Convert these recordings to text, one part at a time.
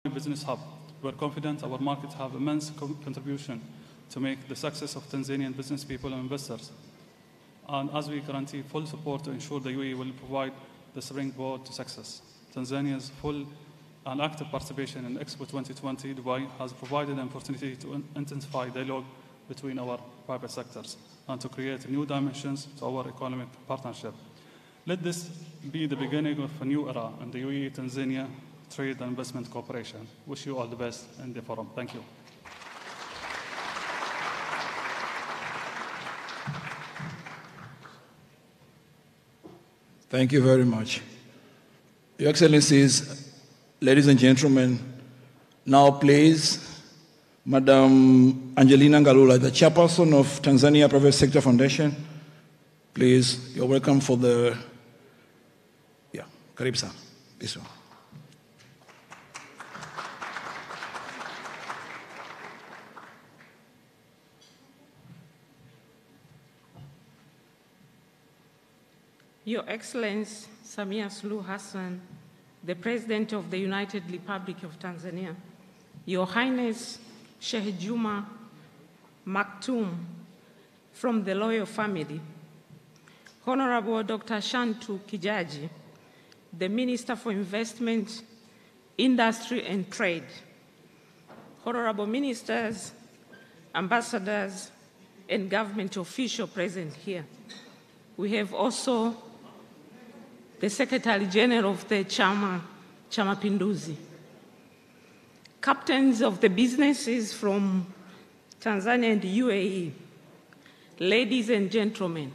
business hub. We're confident our markets have immense contribution to make the success of Tanzanian business people and investors. And as we guarantee full support to ensure the UAE will provide the springboard to success. Tanzania's full and active participation in Expo 2020 Dubai has provided an opportunity to intensify dialogue between our private sectors and to create new dimensions to our economic partnership. Let this be the beginning of a new era in the UAE-Tanzania Trade and Investment Cooperation. Wish you all the best in the forum. Thank you. Thank you very much. Your Excellencies, ladies and gentlemen, now please, Madam Angelina Ngalula, the chairperson of Tanzania Private Sector Foundation. Please, you're welcome for the, Karibu sana. This one. Your Excellency Samia Suluhu Hassan, the President of the United Republic of Tanzania, Your Highness Sheikh Juma Maktoum from the Royal Family, Honorable Dr. Shantu Kijaji, the Minister for Investment, Industry and Trade, Honorable Ministers, Ambassadors, and government officials present here. We have also the Secretary General of the Chama Pinduzi, captains of the businesses from Tanzania and the UAE, ladies and gentlemen,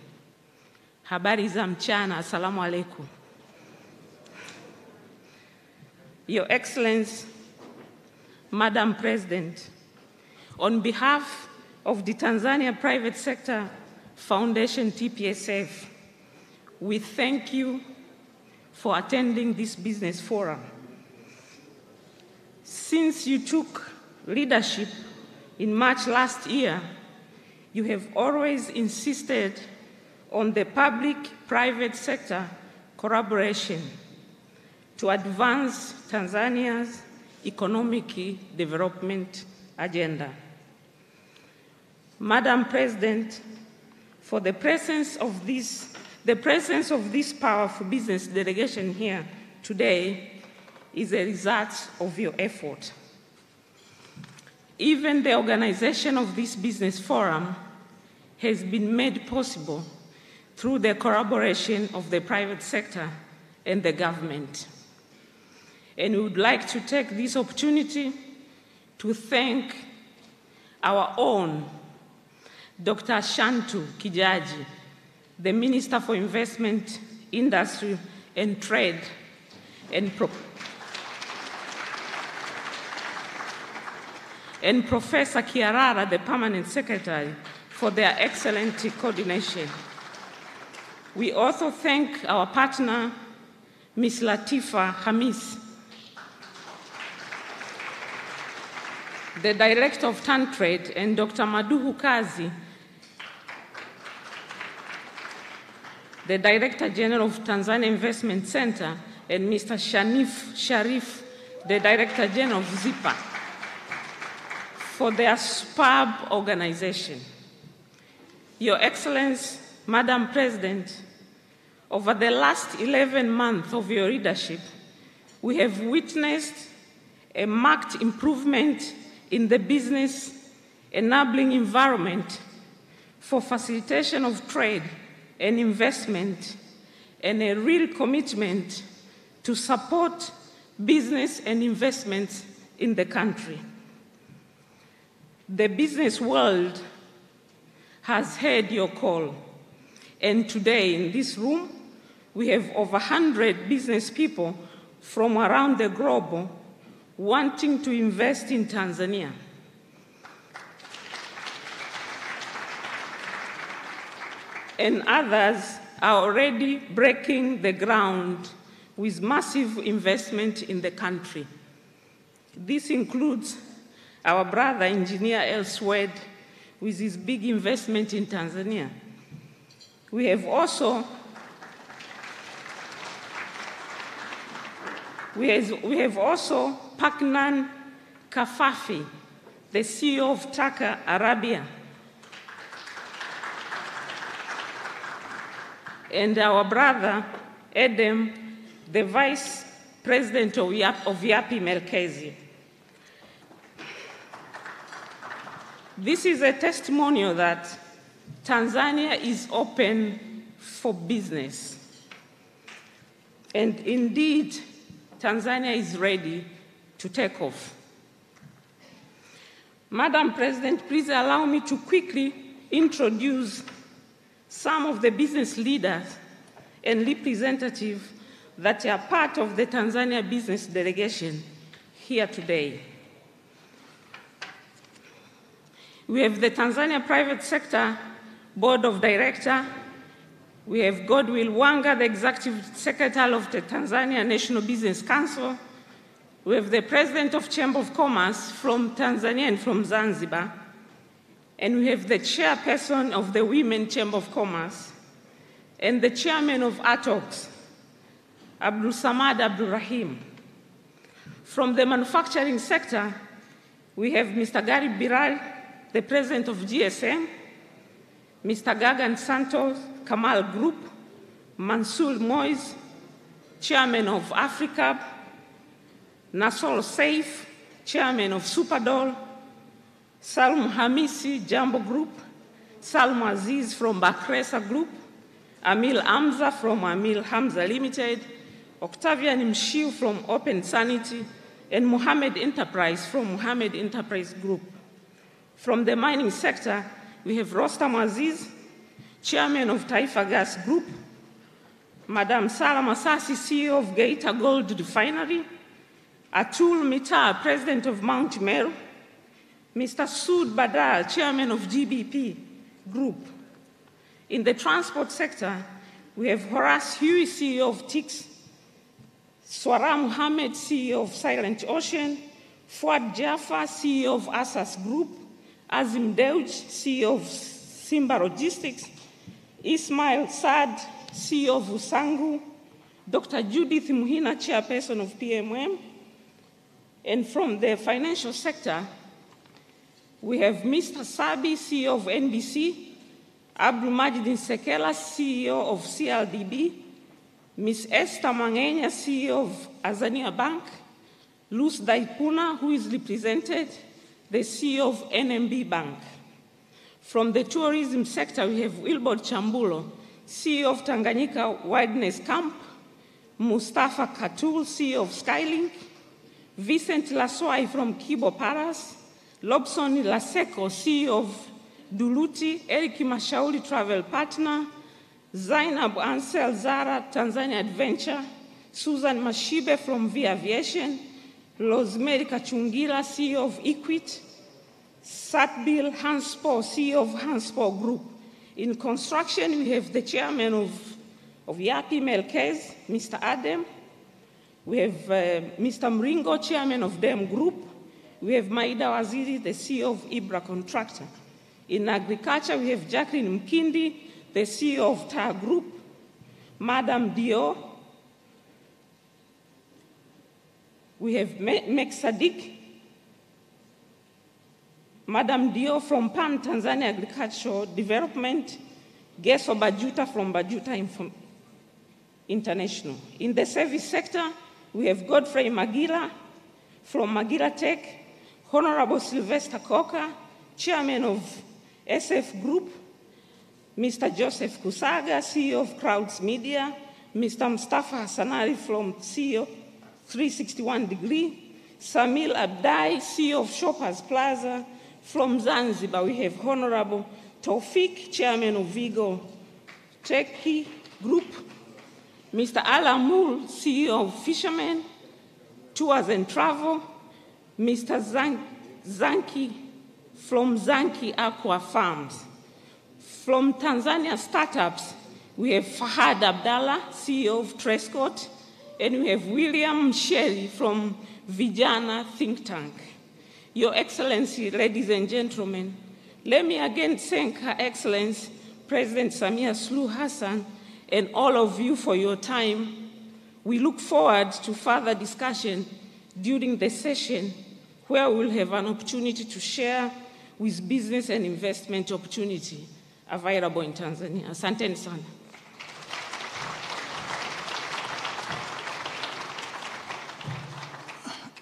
habari za mchana, assalamu alaikum. Your Excellency, Madam President, on behalf of the Tanzania Private Sector Foundation, TPSF, we thank you for attending this business forum. Since you took leadership in March last year, you have always insisted on the public-private sector collaboration to advance Tanzania's economic development agenda. Madam President, for the presence of this powerful business delegation here today is a result of your effort. Even the organization of this business forum has been made possible through the collaboration of the private sector and the government. And we would like to take this opportunity to thank our own Dr. Shantu Kijaji, the Minister for Investment, Industry and Trade, and Professor Kiarara, the Permanent Secretary, for their excellent coordination. We also thank our partner, Ms. Latifa Hamis, the Director of TanTrade, and Dr. Maduhu Kazi, the Director General of Tanzania Investment Center, and Mr. Sharif, the Director General of ZIPA, for their superb organization. Your Excellency, Madam President, over the last 11 months of your leadership, we have witnessed a marked improvement in the business enabling environment for facilitation of trade and investment, and a real commitment to support business and investments in the country. The business world has heard your call, and today in this room, we have over 100 business people from around the globe wanting to invest in Tanzania. And others are already breaking the ground with massive investment in the country. This includes our brother, Engineer El Swed, with his big investment in Tanzania. We have also We have also Paknan Kafafi, the CEO of Taka Arabia, and our brother Edem, the Vice President of Yapi Merkezi. This is a testimonial that Tanzania is open for business. And indeed, Tanzania is ready to take off. Madam President, please allow me to quickly introduce some of the business leaders and representatives that are part of the Tanzania Business Delegation here today. We have the Tanzania Private Sector Board of Directors. We have Godwill Wanga, the Executive Secretary of the Tanzania National Business Council. We have the President of Chamber of Commerce from Tanzania and from Zanzibar. And we have the Chairperson of the Women Chamber of Commerce and the Chairman of ATOX, Abdul Samad Abdul Rahim. From the manufacturing sector, we have Mr. Gary Biral, the President of GSM, Mr. Gagan Santos, Kamal Group, Mansour Moise, Chairman of Africa, Nasol Saif, Chairman of Superdol, Salm Hamisi, Jambo Group, Salm Aziz from Bakresa Group, Amil Hamza from Amil Hamza Limited, Octavian Mshiu from Open Sanity, and Mohammed Enterprise from Mohammed Enterprise Group. From the mining sector, we have Rostam Aziz, Chairman of Taifa Gas Group, Madam Sara Masasi, CEO of Geita Gold Refinery, Atul Mitar, President of Mount Meru, Mr. Sood Badal, Chairman of GBP Group. In the transport sector, we have Horace Huey, CEO of TIX, Swara Muhammad, CEO of Silent Ocean, Fuad Jaffa, CEO of Asas Group, Azim Deuj, CEO of Simba Logistics, Ismail Saad, CEO of Usangu, Dr. Judith Muhina, Chairperson of PMM, and from the financial sector, we have Mr. Sabi, CEO of NBC, Abdul Majid Sekela, CEO of CLDB, Ms. Esther Mangenya, CEO of Azania Bank, Luz Daipuna, who is represented, the CEO of NMB Bank. From the tourism sector, we have Wilbord Chambulo, CEO of Tanganyika Wilderness Camp, Mustafa Katul, CEO of Skylink, Vincent Laswai from Kibo Paras, Lobson Laseko, CEO of Duluti, Eric Mashauri Travel Partner, Zainab Ansel Zara, Tanzania Adventure, Susan Mashibe from V Aviation, Rosemary Kachungila, CEO of Equit, Satbil Hanspo, CEO of Hanspo Group. In construction, we have the chairman of Yapi Melkez, Mr. Adam. We have Mr. Mringo, chairman of DEM Group. We have Maida Waziri, the CEO of Ibra Contractor. In agriculture, we have Jacqueline Mkindi, the CEO of TAR Group. Madam Dio. We have Mek Sadiq, Madam Dio from PAN Tanzania Agricultural Development, Geso Bajuta from Bajuta International. In the service sector, we have Godfrey Magila from Magila Tech, Honorable Sylvester Coker, Chairman of SF Group, Mr. Joseph Kusaga, CEO of Crowds Media, Mr. Mustafa Hassanari from CEO 361 Degree, Samil Abdai, CEO of Shoppers Plaza. From Zanzibar, we have Honorable Taufik, Chairman of Vigo Turkey Group, Mr. Alamul, CEO of Fishermen, Tours and Travel, Mr. Zanki from Zanki Aqua Farms. From Tanzania Startups, we have Fahad Abdallah, CEO of Trescott, and we have William Shelley from Vijana Think Tank. Your Excellency, ladies and gentlemen, let me again thank Her Excellency President Samia Suluhu Hassan and all of you for your time. We look forward to further discussion during the session where we will have an opportunity to share with business and investment opportunity available in Tanzania. Asanteni sana.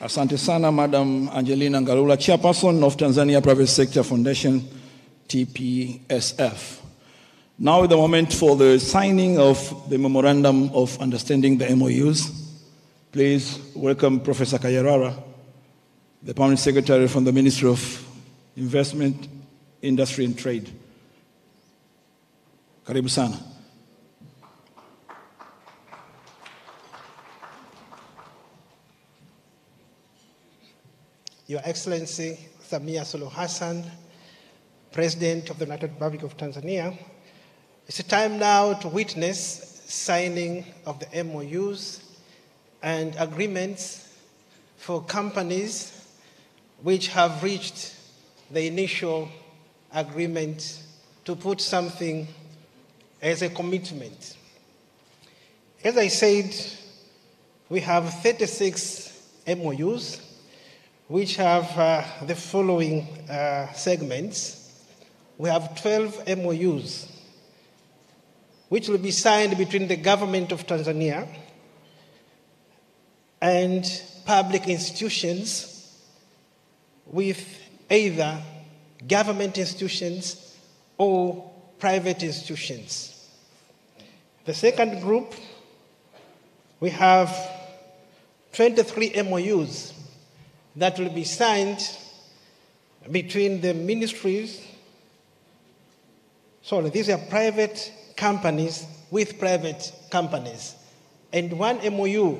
Asante sana, Madam Angelina Ngalula, Chairperson of Tanzania Private Sector Foundation, TPSF. Now is the moment for the signing of the Memorandum of Understanding, the MOUs. Please welcome Professor Kayarara, the Permanent Secretary from the Ministry of Investment, Industry and Trade. Karibu sana. Your Excellency Samia Suluhu Hassan, President of the United Republic of Tanzania, it's a time now to witness signing of the MOUs and agreements for companies which have reached the initial agreement to put something as a commitment. As I said, we have 36 MOUs which have the following segments. We have 12 MOUs which will be signed between the government of Tanzania and public institutions with either government institutions or private institutions. The second group, we have 23 MOUs that will be signed between the ministries. Sorry, these are private companies with private companies, and one MOU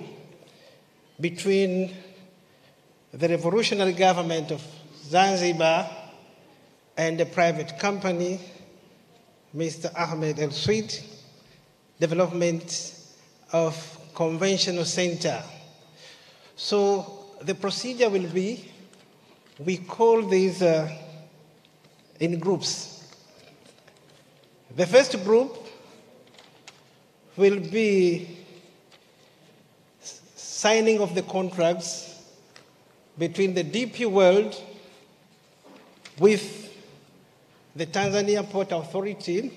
between the revolutionary government of Zanzibar and a private company, Mr. Ahmed El Sweet, development of conventional center. So the procedure will be, we call these in groups. The first group will be signing of the contracts between the DP World with the Tanzania Port Authority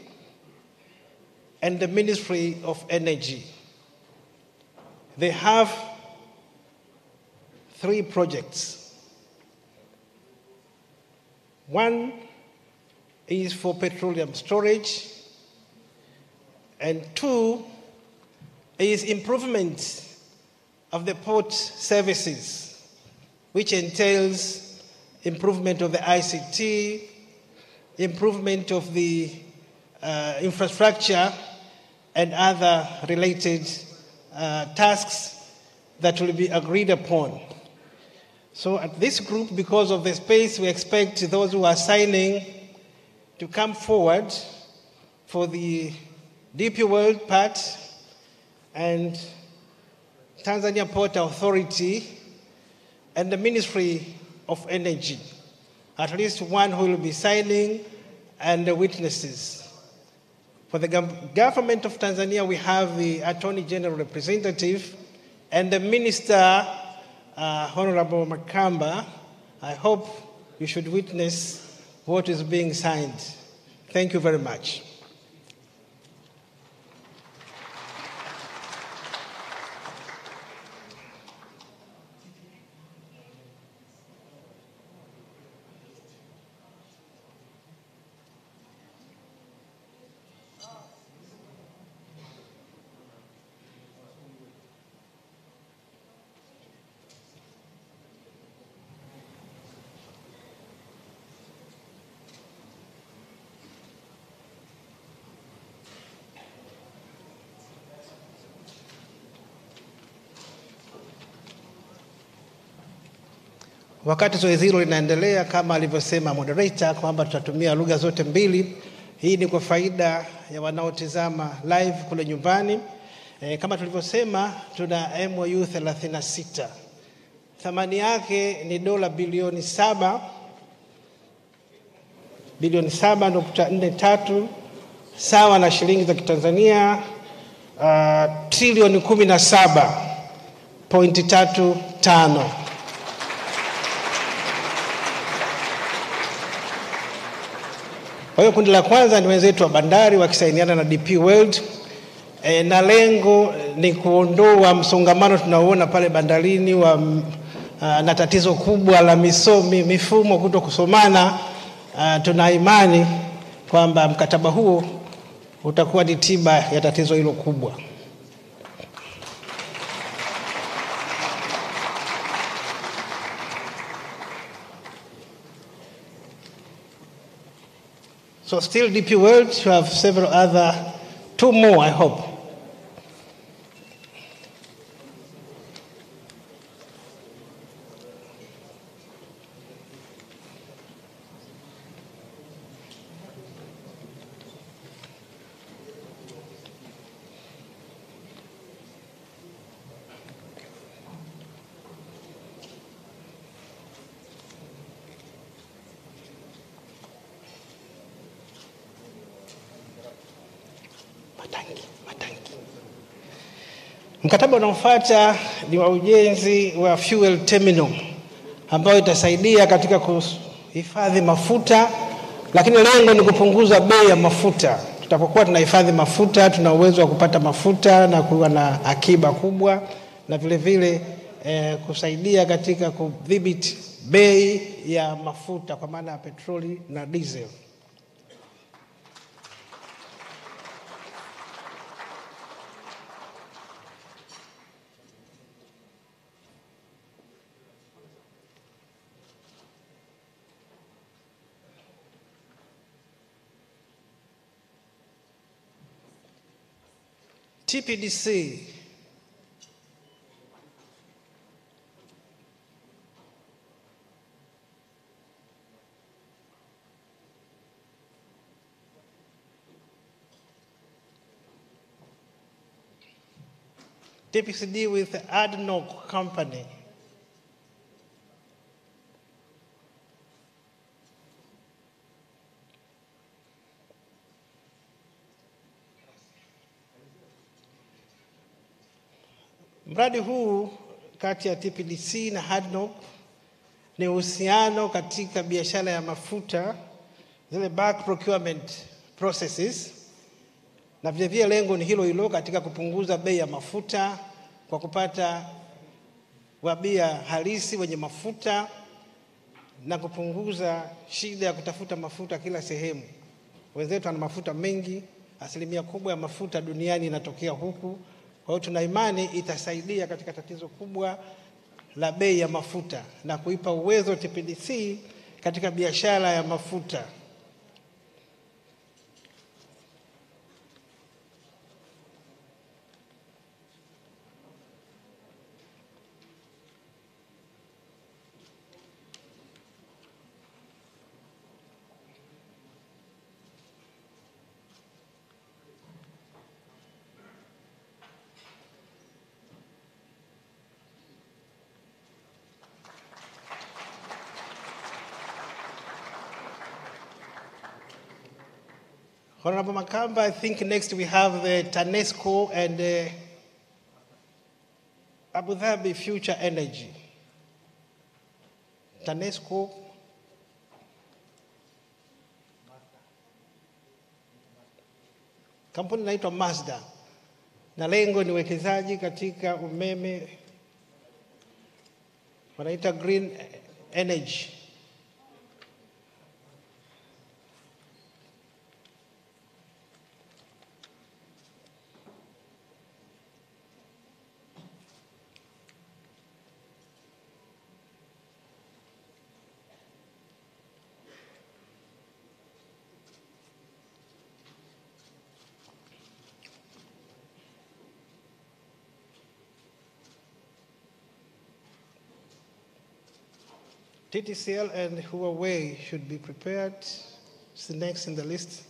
and the Ministry of Energy. They have 3 projects. One is for petroleum storage, and 2 is improvement of the port services, which entails improvement of the ICT, improvement of the infrastructure, and other related tasks that will be agreed upon. So at this group, because of the space, we expect those who are signing to come forward for the DP World part and Tanzania Port Authority and the Ministry of Energy. At least one who will be signing and the witnesses. For the government of Tanzania, we have the Attorney General Representative and the Minister, Honorable Makamba. I hope you should witness what is being signed. Thank you very much. Wakati zoezi hilo linaendelea, kama alivyosema moderator kwamba tutatumia lugha zote mbili. Hii ni kwa faida ya wanaotazama live kule nyumbani. Kama tulivyosema, tuna MOU 36. Thamani yake ni dola bilioni 7.43 sawa na shilingi za Kitanzania trilioni 17.35. Kwa hiyo kundi la kwanza ni wenzetu wa bandari wakisainiana na DP World, na lengo ni kuondoa msongamano tunaoona pale bandarini na tatizo kubwa la mifumo kuto kusomana. Tuna imani kwamba mkataba huo utakuwa ni tiba ya tatizo hilo kubwa. So still DP World, you have several other, 2 more I hope. Mkataba unaofuata ni wa ujenzi wa fuel terminal ambayo itasaidia katika kuhifadhi mafuta, lakini lengo ni kupunguza bei ya mafuta. Tutapokuwa tunahifadhi mafuta, tuna uwezo wa kupata mafuta na kuwa na akiba kubwa, na vile vile kusaidia katika kudhibiti bei ya mafuta kwa maana ya petroli na diesel. TPDC TPCD with the ADNOC company. Mradi huu kati ya TPDC na ADNOC ni uhusiano katika biashara ya mafuta, zile bulk procurement processes, na vile vile lengo ni hilo hilo katika kupunguza bei ya mafuta kwa kupata wabia halisi wenye mafuta na kupunguza shida ya kutafuta mafuta kila sehemu. Wenzetu wana mafuta mengi, 1% kubwa ya mafuta duniani inatokea huku. Kwa hiyo tuna imani itasaidia katika tatizo kubwa la bei ya mafuta na kuipa uwezo TPDC katika biashara ya mafuta. Honorable Makamba, I think next we have the TANESCO and Abu Dhabi Future Energy. TANESCO. Kampuni inaitwa Mazda. Na lengo ni uwekezaji katika umeme, wanaita green energy. TTCL and Huawei should be prepared. It's the next in the list.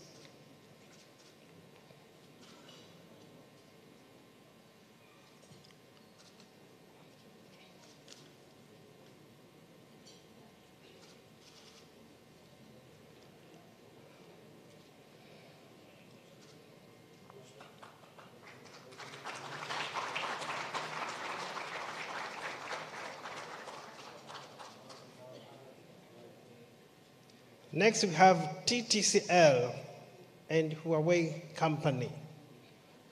Next, we have TTCL and Huawei Company.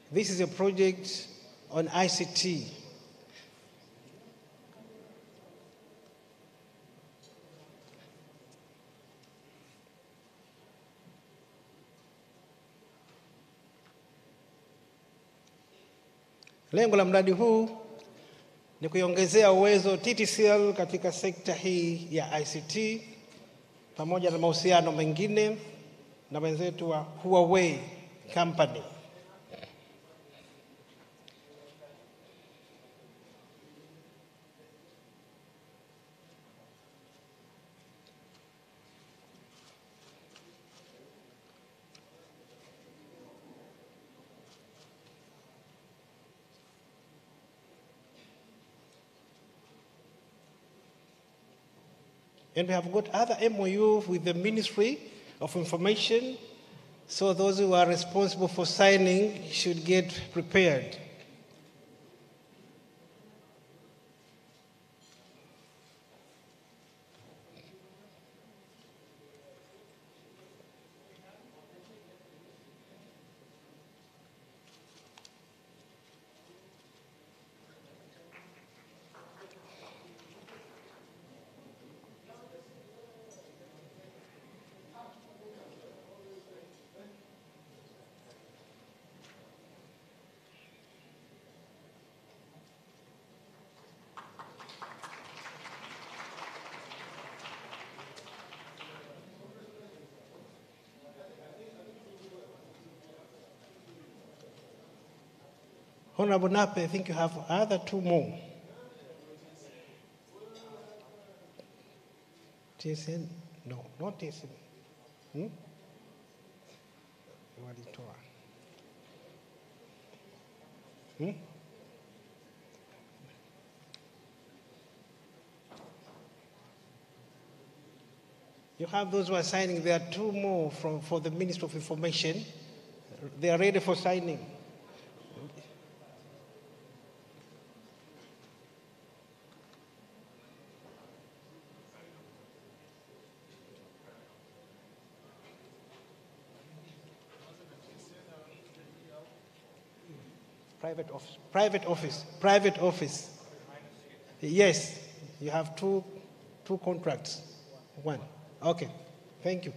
This is a project on ICT. Lengo la mradi huu ni kuiongezea uwezo TTCL katika sekta hii ya ICT pamoja na mahusiano mengine na wenzetu wa Huawei Company. And we have got other MOU with the Ministry of Information, so those who are responsible for signing should get prepared. Honorable Nape, I think you have other two more. TSN? No, not TSN. You have those who are signing. There are two more for the Ministry of Information. They are ready for signing. Private office. Yes, you have two contracts. One. Okay, thank you.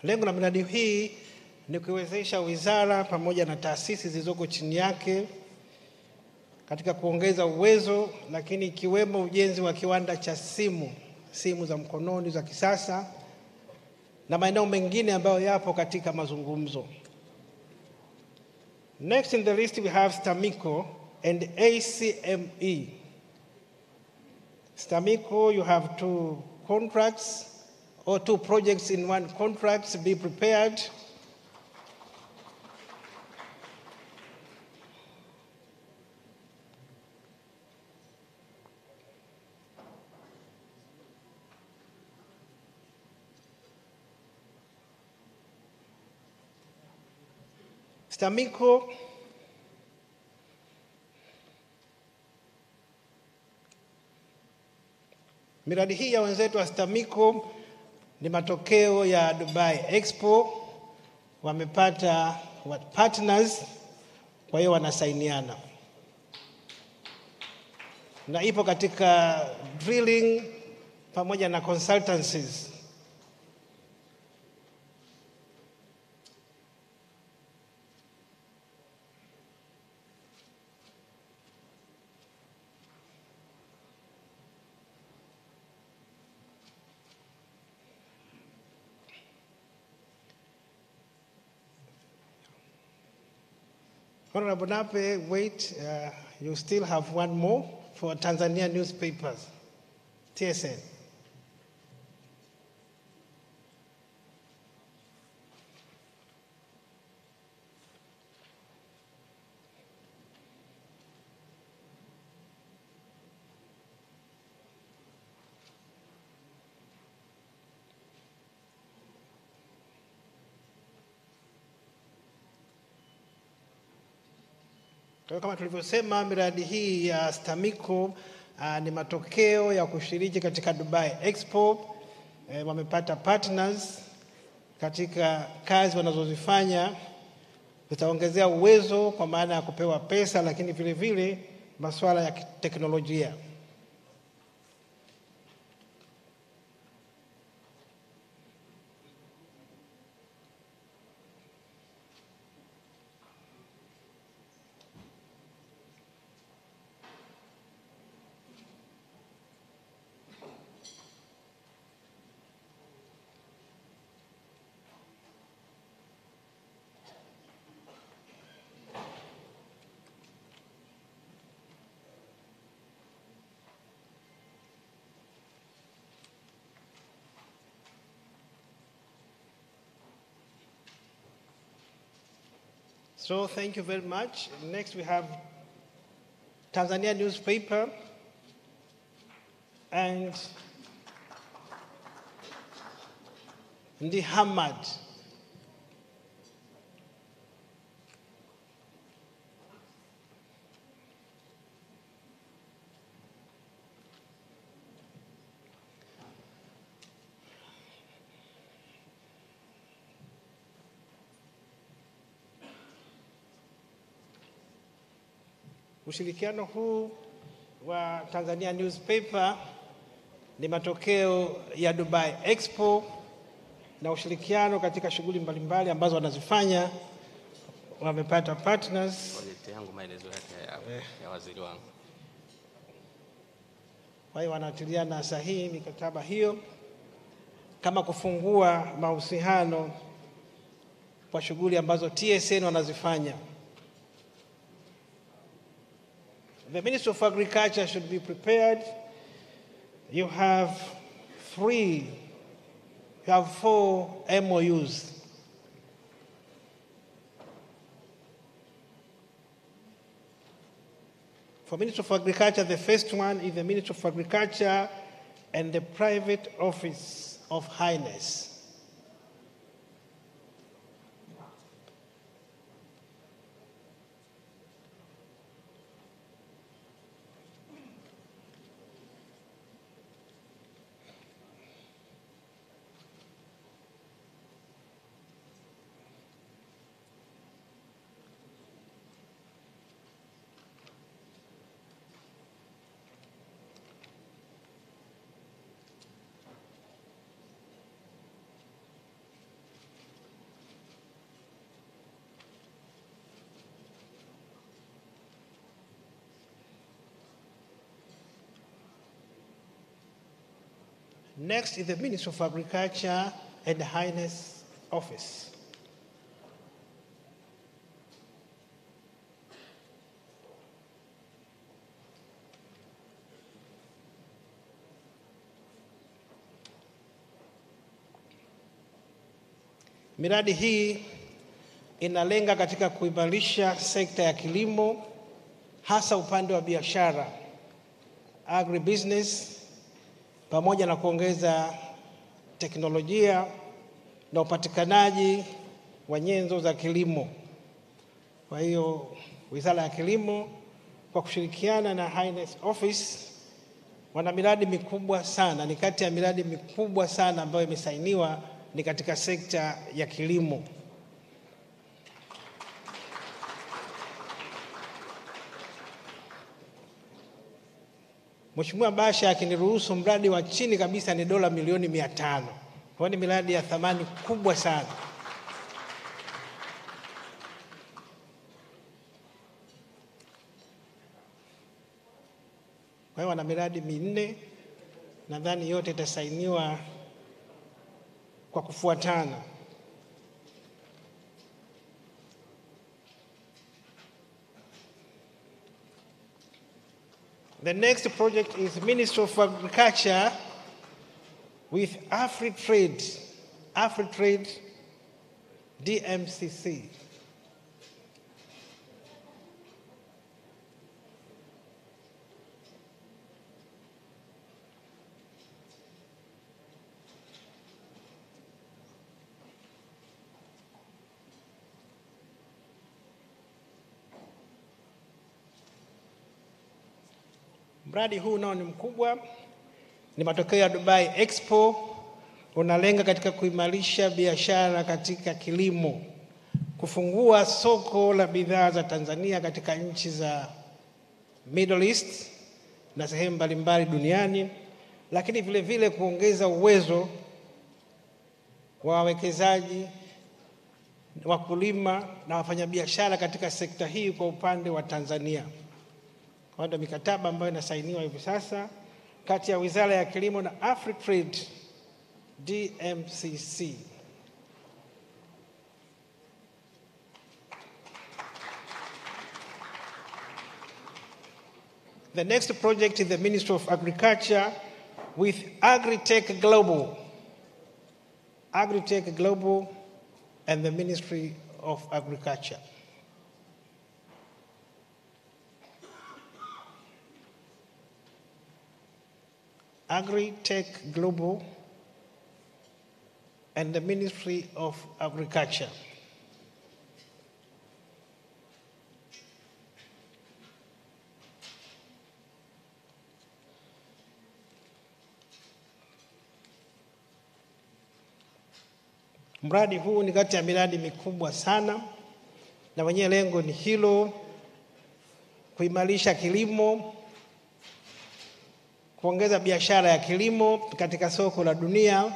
Lengo la miradi hii ni kuwezesha wizara pamoja na taasisi zilizoko chini yake katika kuongeza uwezo, lakini ikiwemo ujenzi wa kiwanda cha simu za mkononi za kisasa na maeneo mengine ambayo yapo katika mazungumzo. Next in the list we have STAMICO and ACME. STAMICO, you have two contracts or two projects in one contract. Be prepared. STAMICO, miradi hii ya wenzetu wa STAMICO ni matokeo ya Dubai Expo. Wamepata partners, kwa hiyo wanasainiana, na ipo katika drilling pamoja na consultancies. Honorable Nape, wait, you still have one more for Tanzania newspapers, TSN. Kwa kama tulivyosema, miradi hii ya STAMICO ni matokeo ya kushiriki katika Dubai Expo. Wamepata partners katika kazi wanazozifanya, zitaongezea uwezo kwa maana ya kupewa pesa, lakini vile vile masuala ya teknolojia. So thank you very much. Next we have Tanzania newspaper and Ndi Hamad. Ushirikiano huu wa Tanzania newspaper ni matokeo ya Dubai Expo na ushirikiano katika shughuli mbalimbali ambazo wanazifanya. Wamepata partners. Yangu maelezo yake ya waziri wangu. Kwa hiyo wanatiliana sahihi mikataba hiyo kama kufungua mahusiano kwa shughuli ambazo TSN wanazifanya. The Minister of Agriculture should be prepared. You have 4 MOUs. For Minister of Agriculture, the first one is the Minister of Agriculture and the Private Office of Highness. Next is the Minister of Agriculture and the Highness Office. Miradi hii inalenga katika kuimarisha sekta ya kilimo, hasa upande wa biashara, agribusiness, pamoja na kuongeza teknolojia na upatikanaji wa nyenzo za kilimo. Kwa hiyo Wizara ya Kilimo kwa kushirikiana na Highness Office wana miradi mikubwa sana, ni kati ya miradi mikubwa sana ambayo imesainiwa ni katika sekta ya kilimo. Mheshimiwa Basha akiniruhusu, mradi wa chini kabisa ni dola milioni 500. Kwa ni miradi ya thamani kubwa sana. Kwa hiyo wana miradi 4, nadhani yote itasainiwa kwa kufuatana. The next project is Ministry of Agriculture with AfriTrade DMCC. Mradi huu nao ni mkubwa, ni matokeo ya Dubai Expo, unalenga katika kuimarisha biashara katika kilimo, kufungua soko la bidhaa za Tanzania katika nchi za Middle East na sehemu mbalimbali duniani, lakini vile vile kuongeza uwezo wa wawekezaji, wakulima na wafanyabiashara katika sekta hii kwa upande wa Tanzania. Kwa hiyo mikataba ambayo inasainiwa hivi sasa kati ya Wizara ya Kilimo na AfriTrade DMCC. The next project is the Ministry of Agriculture with Agritech Global. Agritech Global and the Ministry of Agriculture. Agritech Global and the Ministry of Agriculture. Mradi huu ni kati ya miradi mikubwa sana, na wenyewe lengo ni hilo, kuimarisha kilimo, kuongeza biashara ya kilimo katika soko la dunia,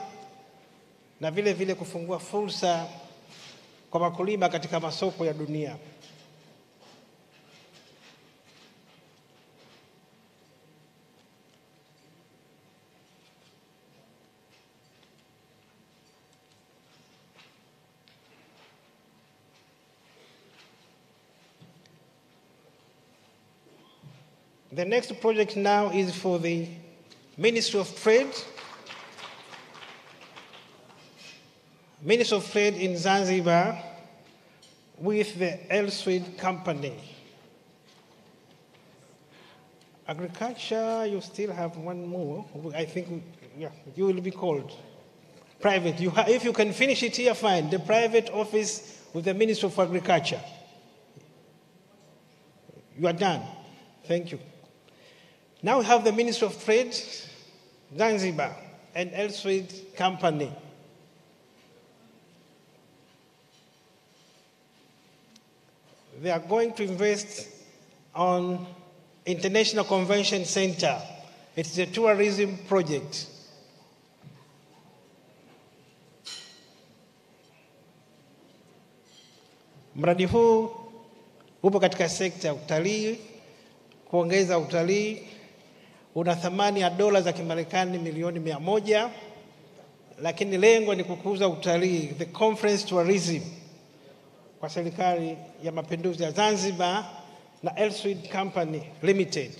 na vile vile kufungua fursa kwa wakulima katika masoko ya dunia. The next project now is for the Ministry of Trade. Ministry of Trade in Zanzibar with the Elswid Company. Agriculture, you still have one more. I think, yeah, you will be called. Private, if you can finish it here, fine. The private office with the Ministry of Agriculture. You are done. Thank you. Now we have the Ministry of Trade, Zanzibar, and Elswid Company. They are going to invest on International Convention Center. It's a tourism project. Mradi huu upo katika sekta ya utalii, kuongeza utalii. Una thamani ya dola za Kimarekani milioni 100, lakini lengo ni kukuza utalii, the conference tourism, kwa Serikali ya Mapinduzi ya Zanzibar na Elswid Company Limited.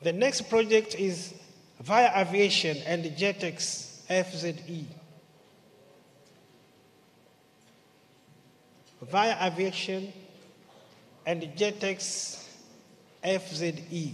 The next project is via aviation and JetX FZE. Via aviation and JetX FZE.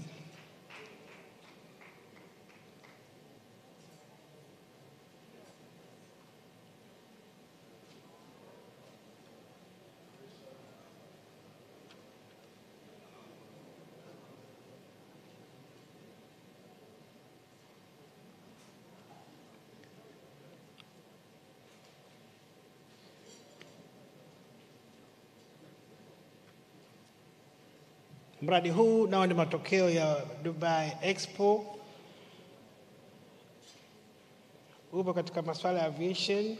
Mradi huu nao ni matokeo ya Dubai Expo. Upo katika masuala ya aviation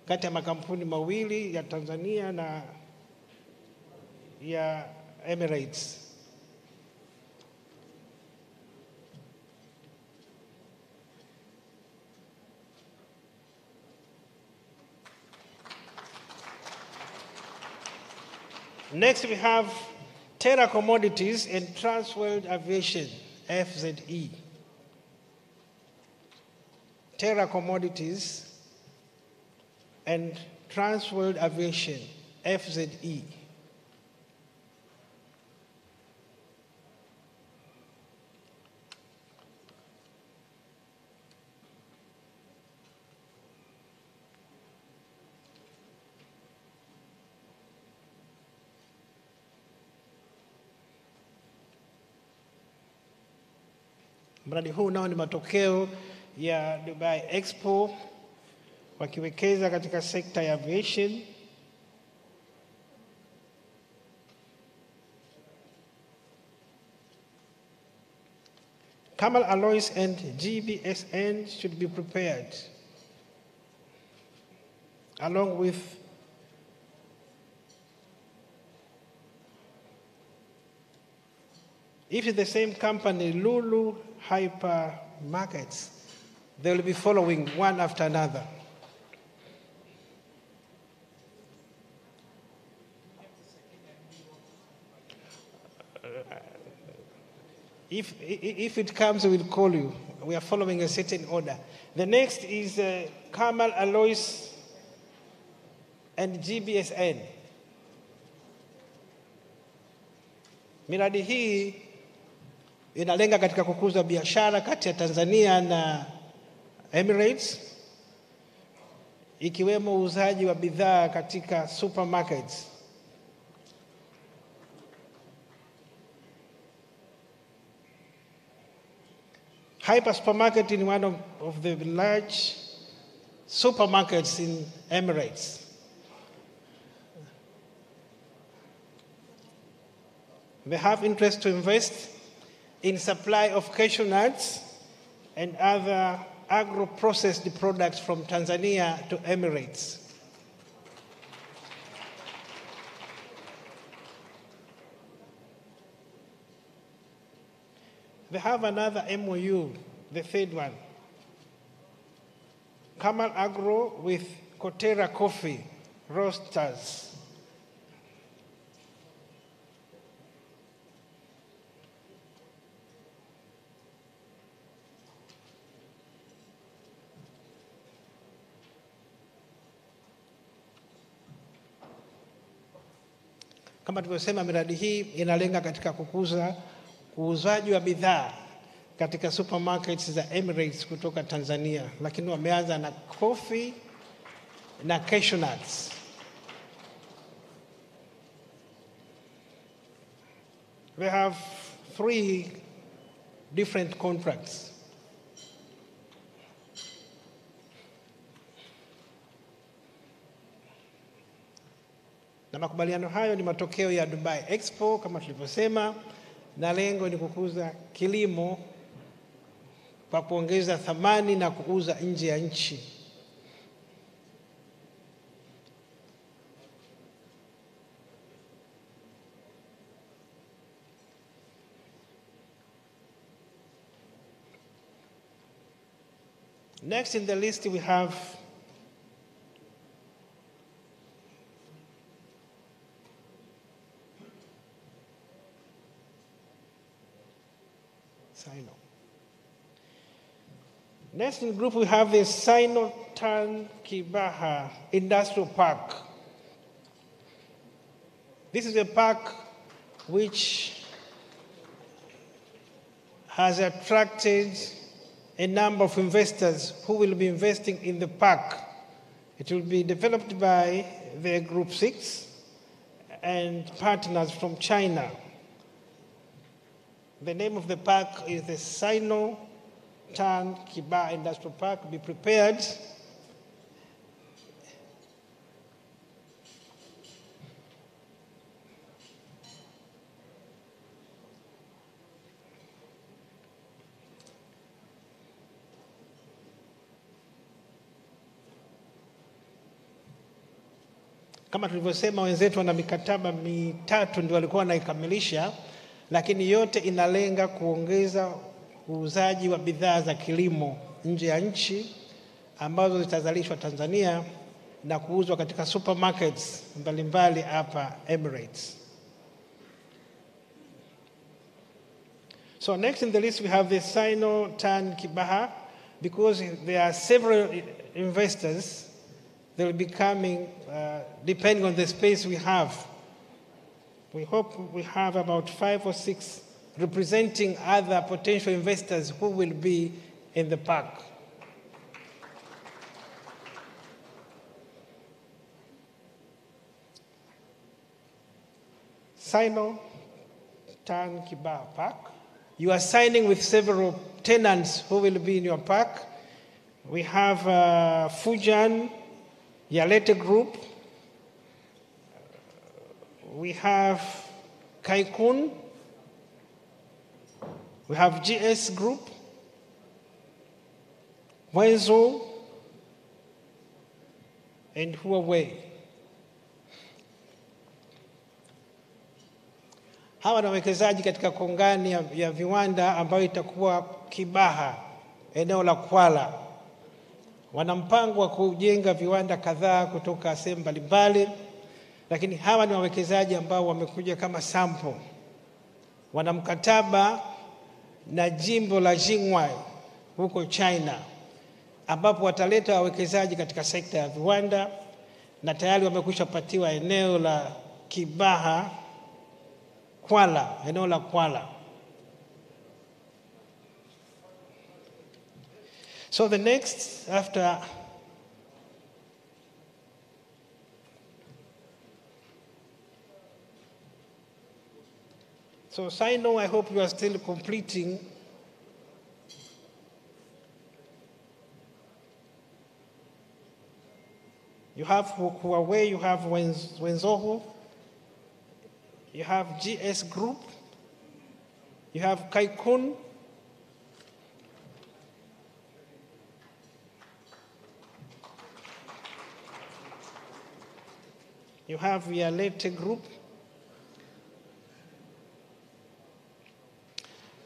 kati ya makampuni mawili ya Tanzania na ya Emirates. Next we have Terra Commodities and Transworld Aviation, FZE. Terra Commodities and Transworld Aviation, FZE. Mradi huu nao ni matokeo ya Dubai Expo, wakiwekeza katika sekta ya aviation. Kamal alloys and GBSN should be prepared, along with if it's the same company, Lulu Hypermarkets, they will be following one after another. If it comes, we'll call you. We are following a certain order. The next is Kamal Alloys and GBSN. Miradi hii inalenga katika kukuza biashara kati ya Tanzania na Emirates, ikiwemo uuzaji wa bidhaa katika supermarkets. Hyper Supermarket is one of the large supermarkets in Emirates. They have interest to invest in supply of cashew nuts and other agro-processed products from Tanzania to Emirates. They have another MOU, the third one. Kamal Agro with Kotera Coffee Roasters. Kama tulivyosema, miradi hii inalenga katika kukuza uuzaji wa bidhaa katika supermarkets za Emirates kutoka Tanzania, lakini wameanza na coffee na cashew nuts. They have 3 different contracts. Na makubaliano hayo ni matokeo ya Dubai Expo kama tulivyosema, na lengo ni kukuza kilimo kwa kuongeza thamani na kuuza nje ya nchi. Next in the list we have Sino. Next in the group we have the Sino Tan Kibaha Industrial Park. This is a park which has attracted a number of investors who will be investing in the park. It will be developed by the Group 6 and partners from China. The name of the park is the Sino Tan Kiba Industrial Park. Be prepared. Kama tulivyosema, wenzetu wana mikataba 3 ndio walikuwa wanaikamilisha, lakini yote inalenga kuongeza uuzaji wa bidhaa za kilimo nje ya nchi ambazo zitazalishwa Tanzania na kuuzwa katika supermarkets mbalimbali hapa Emirates. So next in the list we have the Sino Tan Kibaha. Because there are several investors, they will be coming depending on the space we have. We hope we have about 5 or 6 representing other potential investors who will be in the park. Sino Tan Kibaha Park. You are signing with several tenants who will be in your park. We have Fujian Yalete Group. We have Kaikun. We have GS Group. Wenzo and Huawei. Hawa ni wawekezaji katika kongani ya viwanda ambayo itakuwa Kibaha, eneo la Kwala. Wana mpango wa kujenga viwanda kadhaa kutoka sehemu mbalimbali, lakini hawa ni wawekezaji ambao wamekuja kama sample. Wana mkataba na jimbo la Jingwai huko China, ambapo wataleta wawekezaji katika sekta ya viwanda, na tayari wamekwisha patiwa eneo la Kibaha, Kwala, eneo la Kwala. So the next, after so Sino, I hope you are still completing. You have Huawei, you have Wenzoho, you have GS Group, you have Kaikun, you have Yalete Group.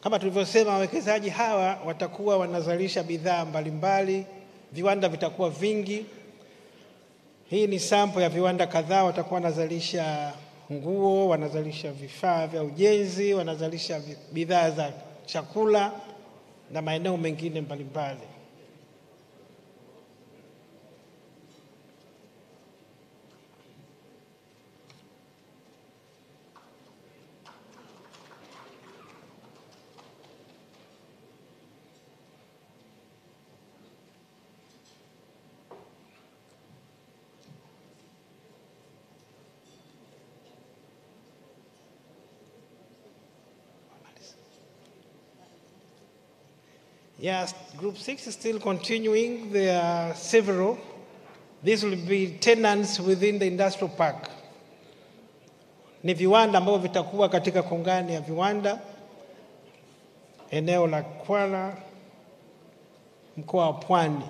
Kama tulivyosema, wawekezaji hawa watakuwa wanazalisha bidhaa mbalimbali, viwanda vitakuwa vingi. Hii ni sample ya viwanda kadhaa. Watakuwa wanazalisha nguo, wanazalisha vifaa vya ujenzi, wanazalisha bidhaa za chakula na maeneo mengine mbalimbali. Yes, Group 6 is still continuing. There are several. These will be tenants within the industrial park. Ni viwanda ambavyo vitakuwa katika kongani ya viwanda, eneo la Kwala, mkoa wa Pwani.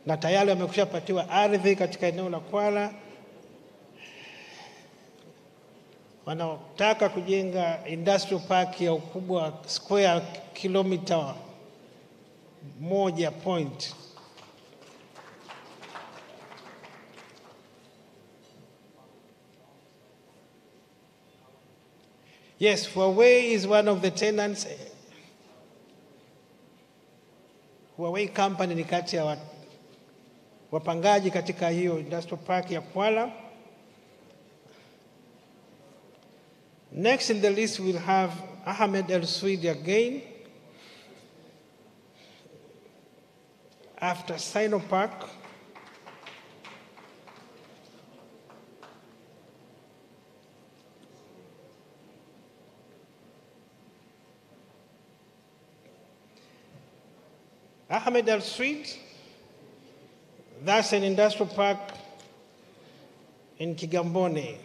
Na tayari wamekushapatiwa ardhi katika eneo la Kwala. Wanataka kujenga industrial park ya ukubwa square kilomita 1. Yes, Huawei is one of the tenants. Huawei company ni kati ya wapangaji katika hiyo industrial park ya Kwala. Next in the list we'll have Ahmed El Swidi again. After Sino Park. Ahmed El Swidi, that's an industrial park in Kigamboni.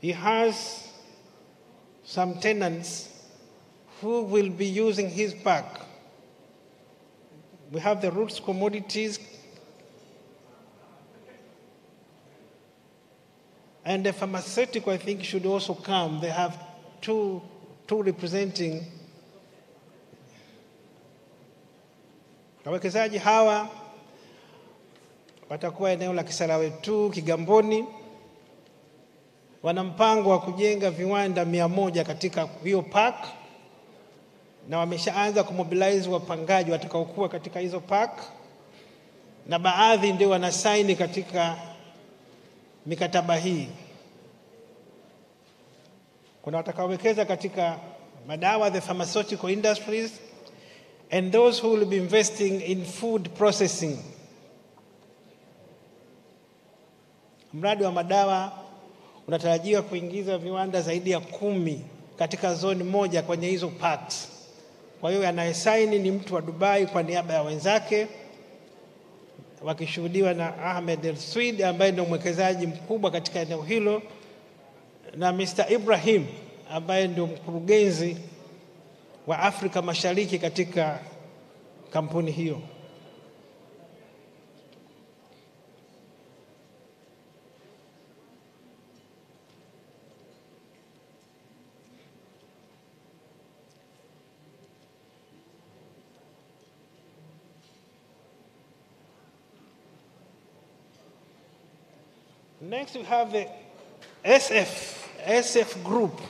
He has some tenants who will be using his park. We have the Roots Commodities and the pharmaceutical, I think, should also come. They have two representing. Wawekezaji hawa watakuwa eneo la Kisarawe 2 Kigamboni. Wana mpango wa kujenga viwanda 100 katika hiyo park, na wameshaanza kumobilize wapangaji watakaokuwa katika hizo park, na baadhi ndio wanasaini katika mikataba hii. Kuna watakaowekeza katika madawa, the pharmaceutical industries, and those who will be investing in food processing. Mradi wa madawa unatarajiwa kuingiza viwanda zaidi ya 10 katika zone moja kwenye hizo parks. Kwa hiyo anayesaini ni mtu wa Dubai kwa niaba ya wenzake, wakishuhudiwa na Ahmed El Swid ambaye ndio mwekezaji mkubwa katika eneo hilo, na Mr. Ibrahim ambaye ndio mkurugenzi wa Afrika Mashariki katika kampuni hiyo. Next we have the SF Group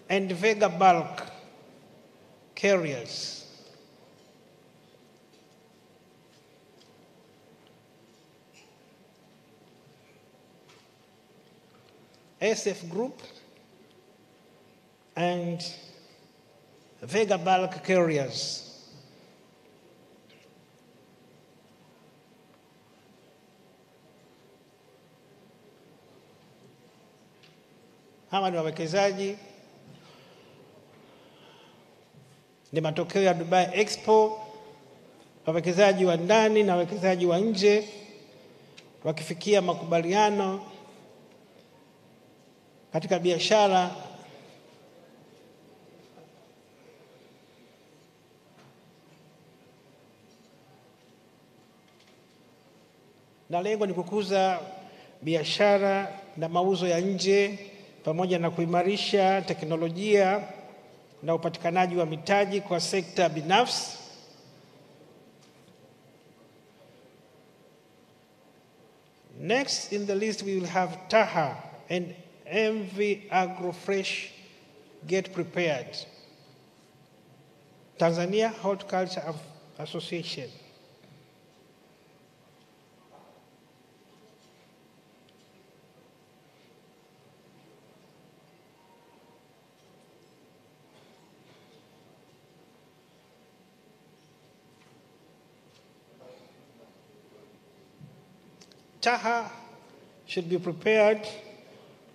and Vega Bulk Carriers. SF Group and Vega Bulk Carriers. Hawa ni wawekezaji, ni matokeo ya Dubai Expo, wawekezaji wa ndani na wawekezaji wa nje wakifikia makubaliano katika biashara na lengo ni kukuza biashara na mauzo ya nje pamoja na kuimarisha teknolojia na upatikanaji wa mitaji kwa sekta binafsi. Next in the list we will have TAHA and MV Agrofresh Get Prepared. Tanzania Horticulture Association. TAHA should be prepared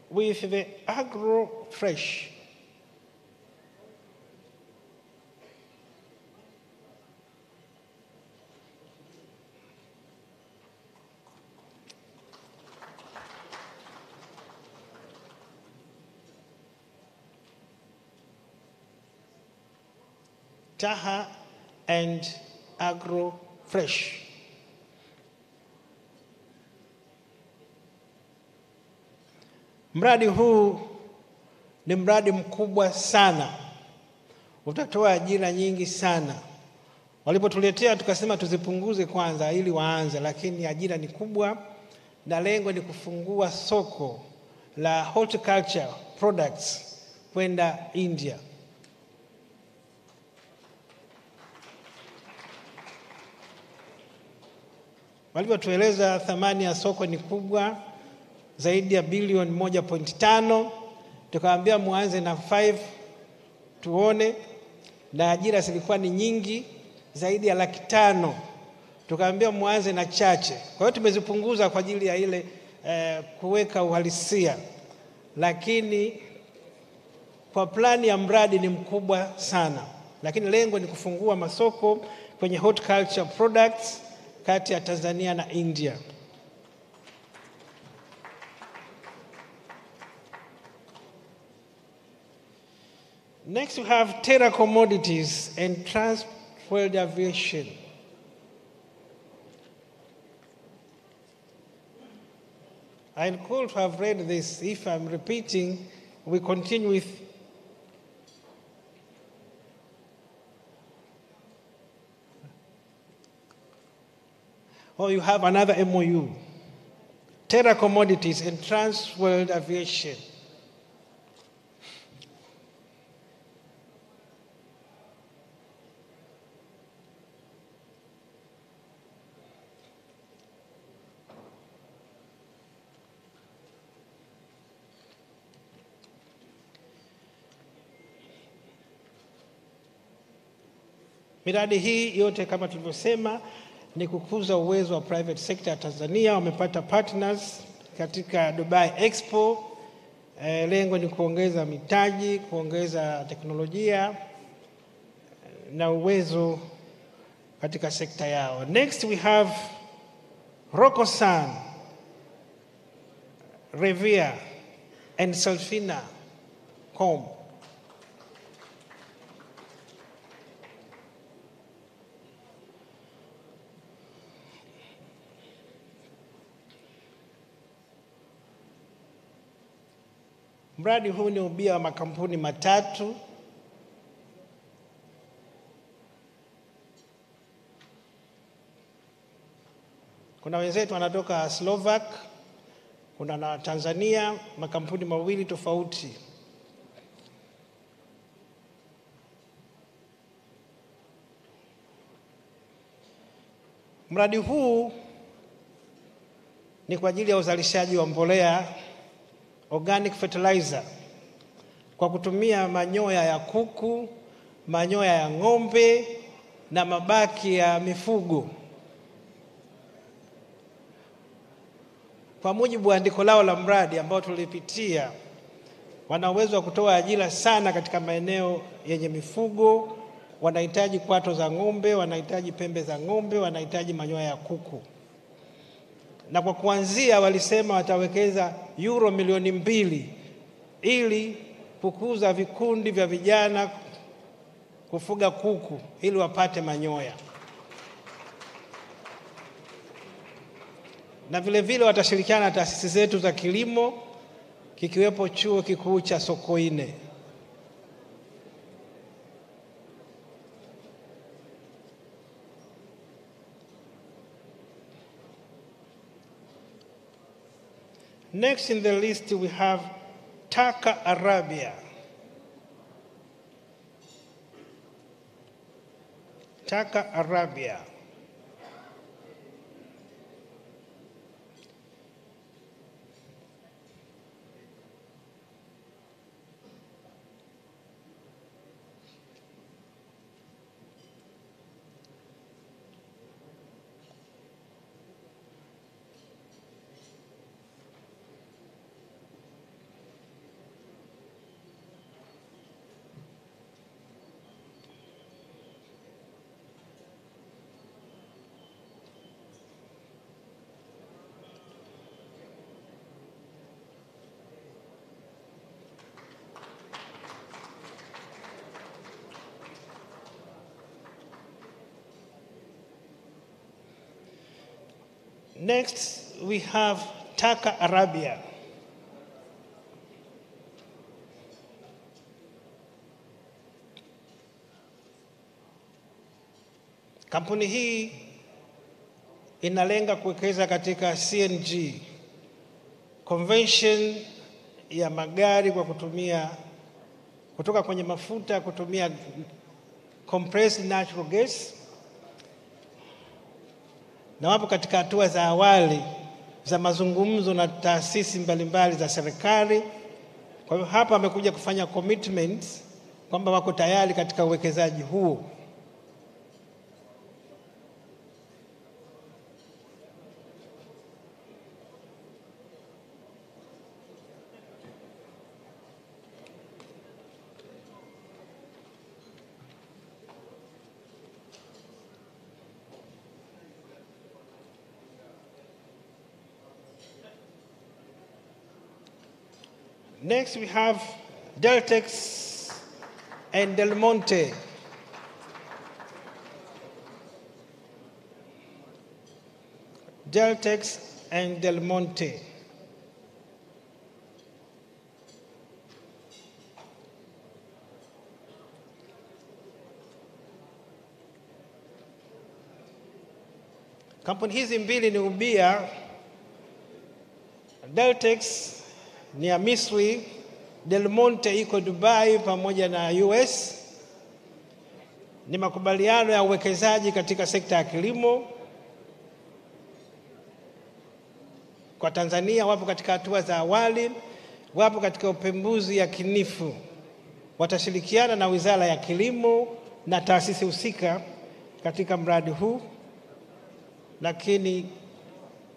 with the Agrofresh. TAHA and Agrofresh. Mradi huu ni mradi mkubwa sana, utatoa ajira nyingi sana. Walipotuletea tukasema tuzipunguze kwanza ili waanze, lakini ajira ni kubwa na lengo ni kufungua soko la horticulture products kwenda India. Walivyotueleza thamani ya soko ni kubwa, zaidi ya bilioni 1.5, tukaambia muanze na 5 tuone, na ajira zilikuwa ni nyingi zaidi ya 500,000, tukaambia muanze na chache. Kwa hiyo tumezipunguza kwa ajili ya ile kuweka uhalisia, lakini kwa plani ya mradi ni mkubwa sana, lakini lengo ni kufungua masoko kwenye horticulture products kati ya Tanzania na India. Next we have Terra Commodities and Transworld Aviation. I'll call to have read this. If I'm repeating, we continue with you have another MOU. Terra Commodities and Transworld Aviation. Miradi hii yote kama tulivyosema ni kukuza uwezo wa private sector ya Tanzania. Wamepata partners katika Dubai Expo. Lengo ni kuongeza mitaji, kuongeza teknolojia na uwezo katika sekta yao. Next we have Rokosan, Revere and Selfina Com. Mradi huu ni ubia wa makampuni matatu. Kuna wenzetu wanatoka Slovak, kuna na Tanzania, makampuni mawili tofauti. Mradi huu ni kwa ajili ya uzalishaji wa mbolea organic fertilizer kwa kutumia manyoya ya kuku, manyoya ya ng'ombe na mabaki ya mifugo. Kwa mujibu wa andiko lao la mradi ambao tulipitia, wana uwezo wa kutoa ajira sana katika maeneo yenye mifugo, wanahitaji kwato za ng'ombe, wanahitaji pembe za ng'ombe, wanahitaji manyoya ya kuku. Na kwa kuanzia walisema watawekeza euro milioni 2 ili kukuza vikundi vya vijana kufuga kuku ili wapate manyoya. Na vile vile watashirikiana na taasisi zetu za kilimo kikiwepo chuo kikuu cha Sokoine. Next in the list we have Taka Arabia. Taka Arabia. Next, we have Taka Arabia. Kampuni hii inalenga kuwekeza katika CNG, conversion ya magari kwa kutumia kutoka kwenye mafuta kutumia compressed natural gas. Na wapo katika hatua za awali za mazungumzo na taasisi mbalimbali za serikali. Kwa hiyo hapa amekuja kufanya commitments kwamba wako tayari katika uwekezaji huo. Next we have Deltex and Del Monte. Deltex and Del Monte. Kampuni hizi mbili ni ubia. Deltex ni ya Misri, Del Monte iko Dubai pamoja na US. Ni makubaliano ya uwekezaji katika sekta ya kilimo. Kwa Tanzania wapo katika hatua za awali, wapo katika upembuzi yakinifu. Watashirikiana na Wizara ya Kilimo na taasisi husika katika mradi huu. Lakini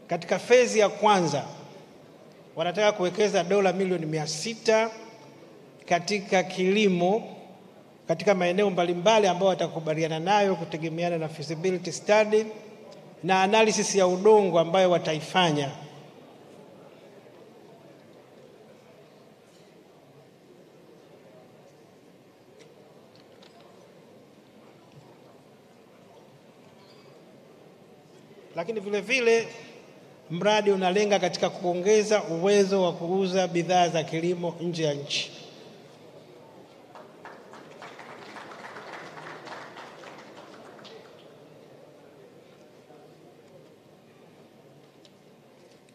katika fezi ya kwanza wanataka kuwekeza dola milioni 600 katika kilimo katika maeneo mbalimbali ambayo watakubaliana nayo kutegemeana na feasibility study na analysis ya udongo ambayo wataifanya. Lakini vile vile mradi unalenga katika kuongeza uwezo wa kuuza bidhaa za kilimo nje ya nchi.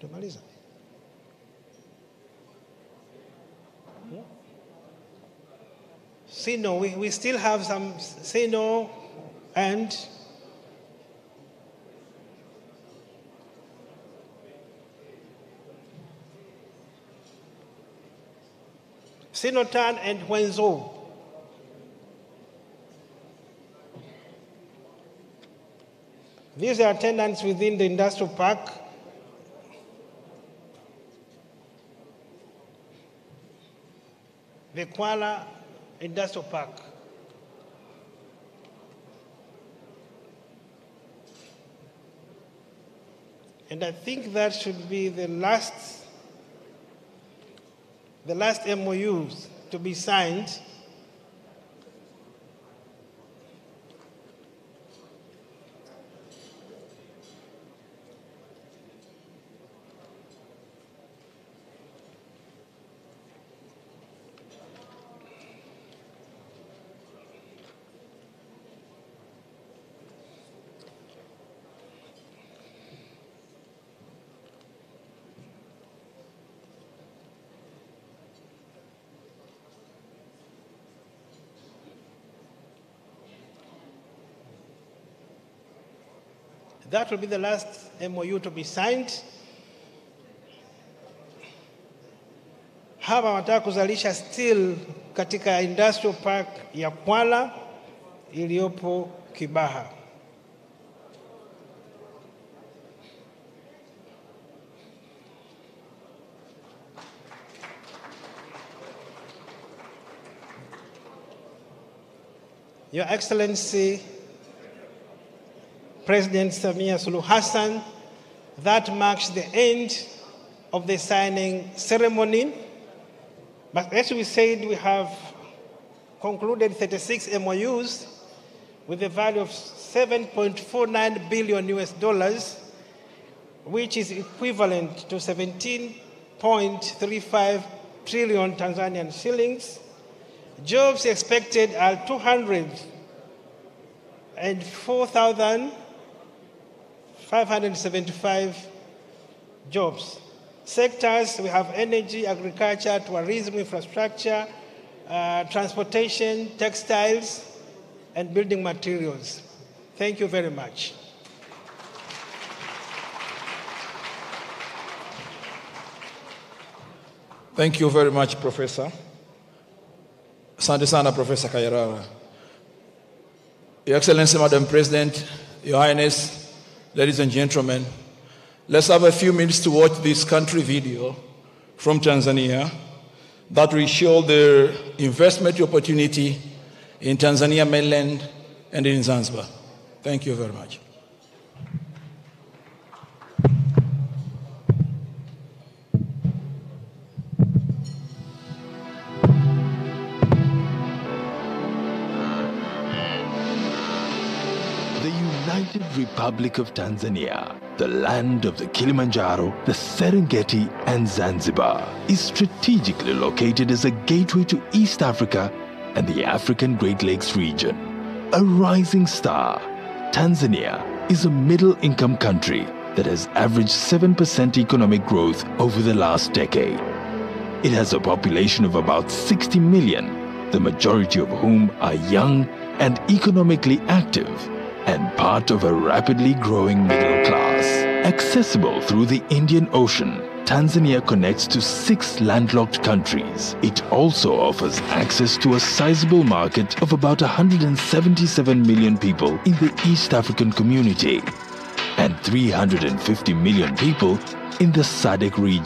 Tumaliza. Sino, we still have some Sino and Sinotan and Wenzo. These are tenants within the industrial park. The Kuala Industrial Park. And I think that should be the last MOUs to be signed. That will be the last MOU to be signed. Hawa wanataka kuzalisha steel katika industrial park ya Kuala iliyopo Kibaha. Your Excellency, President Samia Suluhu Hassan, that marks the end of the signing ceremony. But as we said, we have concluded 36 MOUs with a value of $7.49 billion, which is equivalent to 17.35 trillion Tanzanian shillings. Jobs expected are 204,575 jobs. Sectors, we have energy, agriculture, tourism, infrastructure, transportation, textiles, and building materials. Thank you very much. Thank you very much, Professor. Asante sana, Professor Kayarawa. Your Excellency, Madam President, Your Highness, ladies and gentlemen, let's have a few minutes to watch this country video from Tanzania that will show the investment opportunity in Tanzania Mainland and in Zanzibar. Thank you very much. Republic of Tanzania, the land of the Kilimanjaro, the Serengeti and Zanzibar, is strategically located as a gateway to East Africa and the African Great Lakes region. A rising star, Tanzania is a middle-income country that has averaged 7% economic growth over the last decade. It has a population of about 60 million, the majority of whom are young and economically active, and part of a rapidly growing middle class. Accessible through the Indian Ocean, Tanzania connects to 6 landlocked countries. It also offers access to a sizable market of about 177 million people in the East African community and 350 million people in the SADC region.